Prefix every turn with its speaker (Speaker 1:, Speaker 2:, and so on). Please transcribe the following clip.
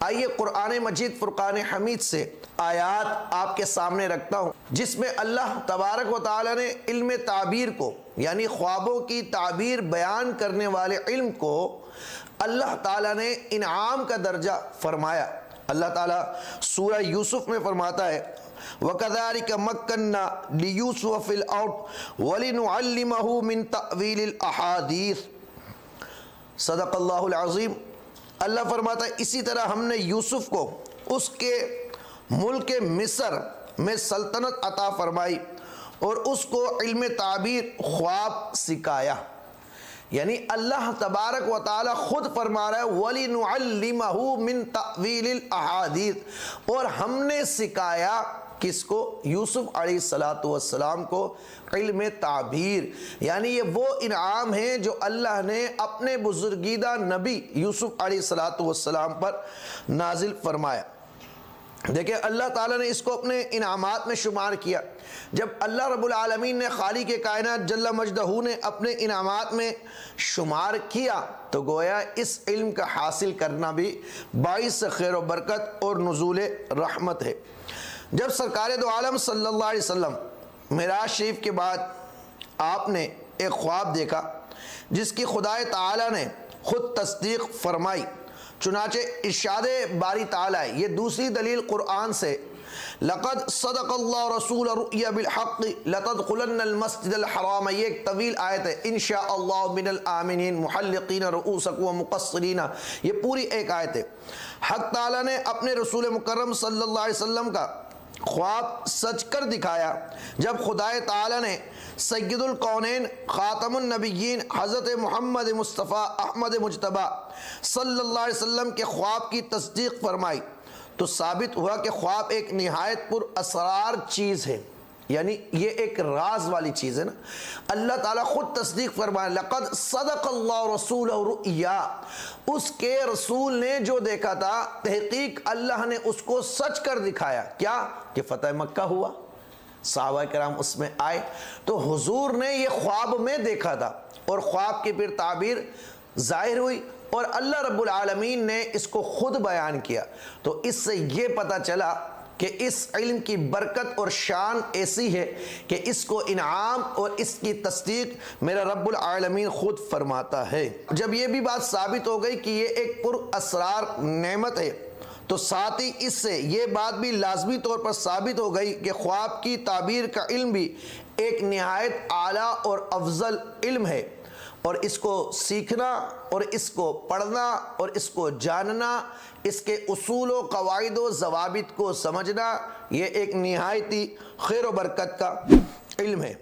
Speaker 1: آئیے قرآن مجید فرقان حمید سے آیات آپ کے سامنے رکھتا ہوں جس میں اللہ تبارک و تعالی نے علم تعبیر کو یعنی خوابوں کی تعبیر بیان کرنے والے علم کو اللہ تعالی نے انعام کا درجہ فرمایا۔ اللہ تعالیٰ سورہ یوسف میں فرماتا ہے وَكَذَلِكَ مَكَّنَّا لِيُوسُفَ فِي الْأَرْضِ وَلِنُعَلِّمَهُ مِن تَأْوِيلِ الْأَحَادِيثِ۔ صدق اللہ العظیم۔ اللہ فرماتا ہے اسی طرح ہم نے یوسف کو اس کے ملک مصر میں سلطنت عطا فرمائی اور اس کو علم تعبیر خواب سکھایا۔ یعنی اللہ تبارک و تعالی خود فرما رہا ہے وَلِنُعَلِّمَهُ مِن تَأْوِيلِ الْأَحَادِيثِ، اور ہم نے سکھایا کس کو؟ یوسف علیہ السلام کو علم تعبیر۔ یعنی یہ وہ انعام ہیں جو اللہ نے اپنے بزرگیدہ نبی یوسف علیہ السلام پر نازل فرمایا۔ دیکھیں اللہ تعالیٰ نے اس کو اپنے انعامات میں شمار کیا۔ جب اللہ رب العالمین نے خالق کائنات جل مجدہ نے اپنے انعامات میں شمار کیا تو گویا اس علم کا حاصل کرنا بھی باعث خیر و برکت اور نزول رحمت ہے۔ جب سرکار دو عالم صلی اللہ علیہ وسلم معراج شریف کے بعد آپ نے ایک خواب دیکھا جس کی خدا تعالیٰ نے خود تصدیق فرمائی، چنانچہ ارشاد باری تعالیٰ ہے، یہ دوسری دلیل قرآن سے لقد صدق اللہ رسول رؤیا بالحق لتدخلن المسجد الحرام، یہ ایک طویل آیت ہے، انشاءاللہ من الآمنین محلقین رؤوسکم ومقصرین، یہ پوری ایک آیت ہے۔ حق تعالیٰ نے اپنے رسول مکرم صلی اللہ علیہ وسلم کا خواب سچ کر دکھایا جب خدا تعالیٰ نے سید الکونین خاتم النبیین حضرت محمد مصطفیٰ احمد مجتبیٰ صلی اللہ علیہ وسلم کے خواب کی تصدیق فرمائی تو ثابت ہوا کہ خواب ایک نہایت پر اسرار چیز ہے، یعنی یہ ایک راز والی چیز ہے نا۔ اللہ تعالیٰ خود تصدیق فرمایا لقد صدق اللہ رسول رؤیا، اس کے رسول نے جو دیکھا تھا تحقیق اللہ نے اس کو سچ کر دکھایا۔ کیا کہ فتح مکہ ہوا، صحابہ کرام اس میں آئے تو حضور نے یہ خواب میں دیکھا تھا اور خواب کی پھر تعبیر ظاہر ہوئی اور اللہ رب العالمین نے اس کو خود بیان کیا۔ تو اس سے یہ پتہ چلا کہ اس علم کی برکت اور شان ایسی ہے کہ اس کو انعام اور اس کی تصدیق میرا رب العالمین خود فرماتا ہے۔ جب یہ بھی بات ثابت ہو گئی کہ یہ ایک پر اسرار نعمت ہے تو ساتھ ہی اس سے یہ بات بھی لازمی طور پر ثابت ہو گئی کہ خواب کی تعبیر کا علم بھی ایک نہایت اعلیٰ اور افضل علم ہے، اور اس کو سیکھنا اور اس کو پڑھنا اور اس کو جاننا، اس کے اصول و قواعد و ضوابط کو سمجھنا، یہ ایک نہایت خیر و برکت کا علم ہے۔